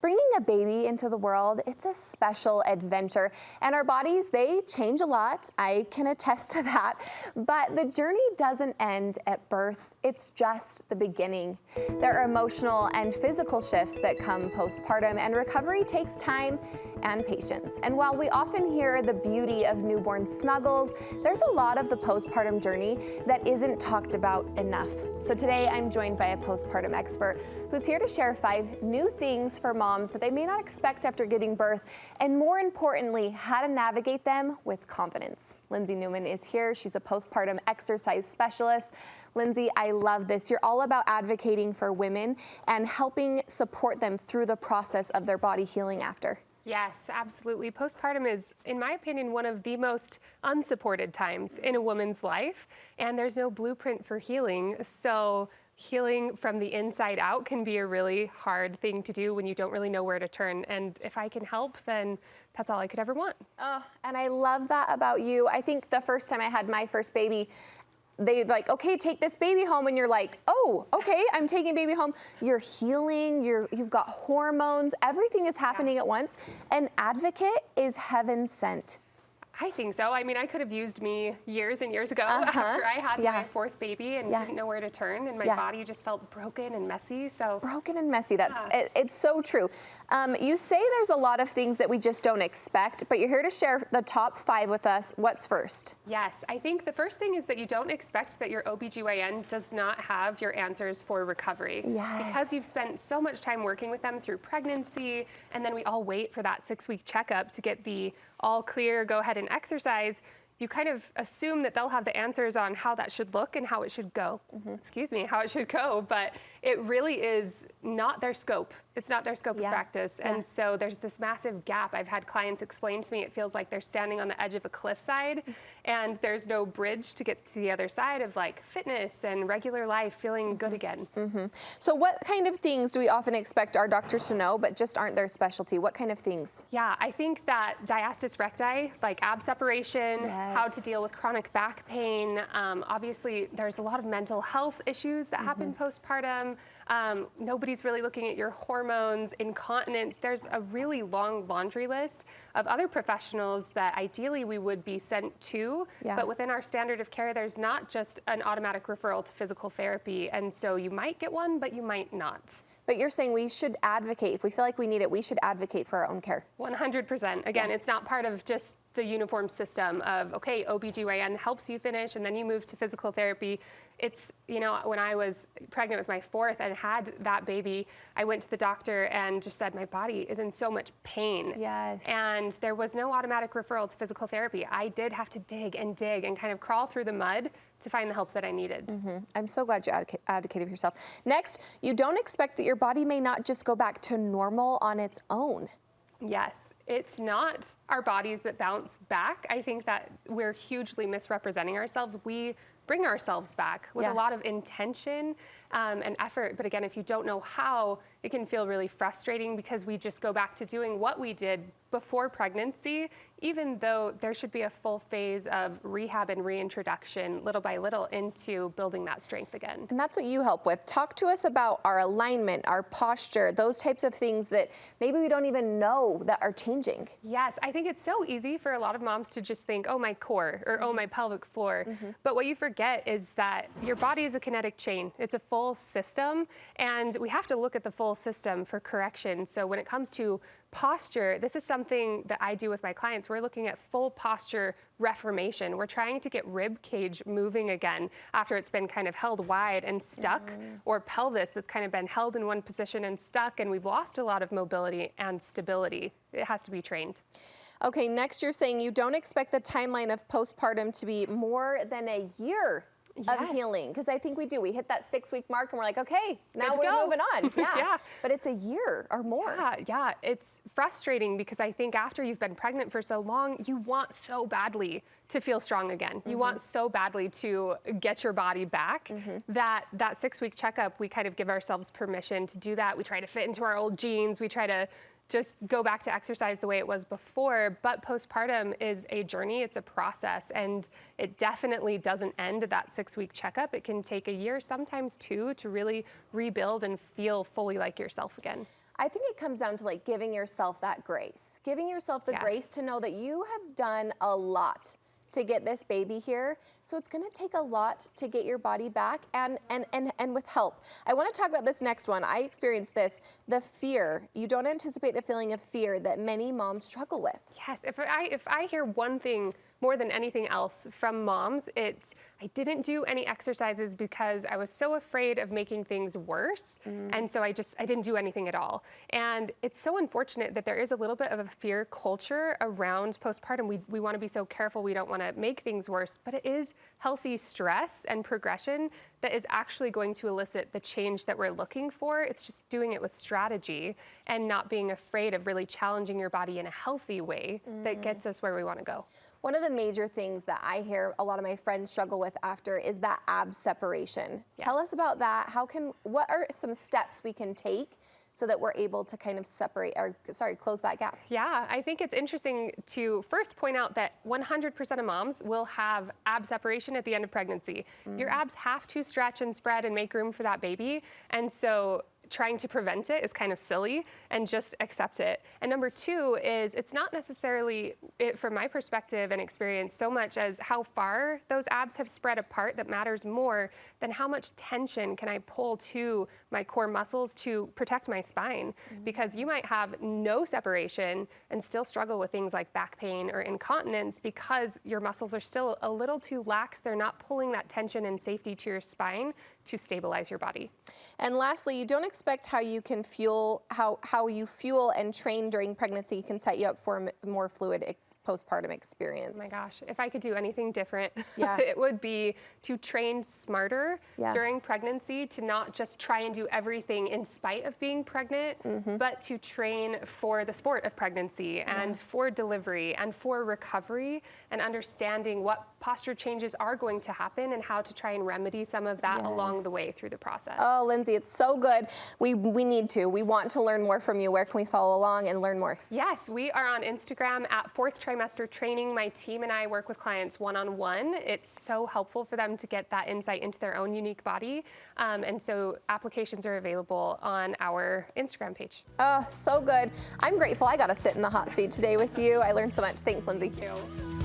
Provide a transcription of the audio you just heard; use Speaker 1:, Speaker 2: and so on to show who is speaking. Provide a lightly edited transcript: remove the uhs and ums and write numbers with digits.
Speaker 1: Bringing a baby into the world, it's a special adventure, and our bodies, they change a lot. I can attest to that, but the journey doesn't end at birth. It's just the beginning. There are emotional and physical shifts that come postpartum, and recovery takes time and patience. And while we often hear the beauty of newborn snuggles, there's a lot of the postpartum journey that isn't talked about enough. So today I'm joined by a postpartum expert who's here to share 5 new things for moms that they may not expect after giving birth, and more importantly, how to navigate them with confidence. Lindsey Newman is here. She's a postpartum exercise specialist. Lindsey, I love this. You're all about advocating for women and helping support them through the process of their body healing after.
Speaker 2: Yes, absolutely. Postpartum is, in my opinion, one of the most unsupported times in a woman's life, and there's no blueprint for healing. So healing from the inside out can be a really hard thing to do when you don't really know where to turn. And if I can help, then that's all I could ever want.
Speaker 1: Oh, and I love that about you. I think the first time I had my first baby, they like, okay, take this baby home, and you're like, oh, okay, I'm taking baby home. You're healing, you've got hormones, everything is happening at once. An advocate is heaven sent.
Speaker 2: I think so. I mean, I could have used me years and years ago after I had my 4th baby and didn't know where to turn, and my body just felt broken and messy. So
Speaker 1: broken and messy. That's it's so true. You say there's a lot of things that we just don't expect, but you're here to share the top 5 with us. What's first?
Speaker 2: Yes, I think the first thing is that you don't expect that your OBGYN does not have your answers for recovery.
Speaker 1: Yes.
Speaker 2: Because you've spent so much time working with them through pregnancy, and then we all wait for that 6-week checkup to get the all clear, go ahead and exercise. You kind of assume that they'll have the answers on how that should look and how it should go. Excuse me, how it should go, but it really is not their scope. It's not their scope of practice. And so there's this massive gap. I've had clients explain to me it feels like they're standing on the edge of a cliffside and there's no bridge to get to the other side of like fitness and regular life, feeling good again.
Speaker 1: So what kind of things do we often expect our doctors to know but just aren't their specialty? What kind of things?
Speaker 2: Yeah, I think that diastasis recti, like ab separation, how to deal with chronic back pain. Obviously, there's a lot of mental health issues that happen postpartum. Nobody's really looking at your hormones, incontinence. There's a really long laundry list of other professionals that ideally we would be sent to, but within our standard of care, there's not just an automatic referral to physical therapy. And so you might get one, but you might not.
Speaker 1: But you're saying we should advocate. If we feel like we need it, we should advocate for our own care.
Speaker 2: 100%. Again, it's not part of just the uniform system of, okay, OBGYN helps you finish and then you move to physical therapy. It's, you know, when I was pregnant with my 4th and had that baby, I went to the doctor and just said, my body is in so much pain.
Speaker 1: Yes.
Speaker 2: And there was no automatic referral to physical therapy. I did have to dig and kind of crawl through the mud to find the help that I needed.
Speaker 1: I'm so glad you advocated for yourself. Next, you don't expect that your body may not just go back to normal on its own.
Speaker 2: Yes. It's not our bodies that bounce back. I think that we're hugely misrepresenting ourselves. We bring ourselves back with a lot of intention and effort. But again, if you don't know how, it can feel really frustrating because we just go back to doing what we did before pregnancy, even though there should be a full phase of rehab and reintroduction little by little into building that strength again.
Speaker 1: And that's what you help with. Talk to us about our alignment, our posture, those types of things that maybe we don't even know that are changing.
Speaker 2: Yes, I think it's so easy for a lot of moms to just think, oh, my core or oh, my pelvic floor. But what you forget is that your body is a kinetic chain. It's a full system, and we have to look at the full system for correction. So when it comes to posture, this is something that I do with my clients. We're looking at full posture reformation. We're trying to get rib cage moving again after it's been kind of held wide and stuck, or pelvis that's kind of been held in one position and stuck, and we've lost a lot of mobility and stability. It has to be trained.
Speaker 1: Okay, next you're saying you don't expect the timeline of postpartum to be more than a year of healing, because I think we do. We hit that 6-week mark and we're like, okay, now we're moving on. But it's a year or more.
Speaker 2: Yeah, it's frustrating because I think after you've been pregnant for so long, you want so badly to feel strong again. You want so badly to get your body back that 6-week checkup, we kind of give ourselves permission to do that. We try to fit into our old jeans. We try to just go back to exercise the way it was before. But postpartum is a journey, it's a process, and it definitely doesn't end at that 6-week checkup. It can take a year, sometimes 2, to really rebuild and feel fully like yourself again.
Speaker 1: I think it comes down to like giving yourself that grace, giving yourself the grace to know that you have done a lot to get this baby here. So it's gonna take a lot to get your body back and with help. I wanna talk about this next one. I experienced this, the fear. You don't anticipate the feeling of fear that many moms struggle with.
Speaker 2: Yes, if I hear one thing more than anything else from moms, it's I didn't do any exercises because I was so afraid of making things worse. And so I didn't do anything at all. And it's so unfortunate that there is a little bit of a fear culture around postpartum. We want to be so careful. We don't want to make things worse, but it is healthy stress and progression that is actually going to elicit the change that we're looking for. It's just doing it with strategy and not being afraid of really challenging your body in a healthy way that gets us where we want to go.
Speaker 1: One of the major things that I hear a lot of my friends struggle with after is that ab separation. Tell us about that. What are some steps we can take so that we're able to kind of close that gap?
Speaker 2: Yeah, I think it's interesting to first point out that 100% of moms will have ab separation at the end of pregnancy. Your abs have to stretch and spread and make room for that baby. And so trying to prevent it is kind of silly, and just accept it. And number two is it's not necessarily, from my perspective and experience, so much as how far those abs have spread apart that matters more than how much tension can I pull to my core muscles to protect my spine. Because you might have no separation and still struggle with things like back pain or incontinence because your muscles are still a little too lax. They're not pulling that tension and safety to your spine to stabilize your body.
Speaker 1: And lastly, you don't expect how you fuel and train during pregnancy can set you up for a more fluid postpartum experience.
Speaker 2: Oh my gosh, if I could do anything different, it would be to train smarter during pregnancy, to not just try and do everything in spite of being pregnant, but to train for the sport of pregnancy and for delivery and for recovery, and understanding what posture changes are going to happen and how to try and remedy some of that along the way through the process.
Speaker 1: Oh, Lindsey, it's so good. We we want to learn more from you. Where can we follow along and learn more?
Speaker 2: Yes, we are on Instagram at 4th Trimester Training. My team and I work with clients one-on-one. It's so helpful for them to get that insight into their own unique body. And so applications are available on our Instagram page.
Speaker 1: Oh, so good. I'm grateful I got to sit in the hot seat today with you. I learned so much. Thanks, Lindsey.
Speaker 2: Thank you.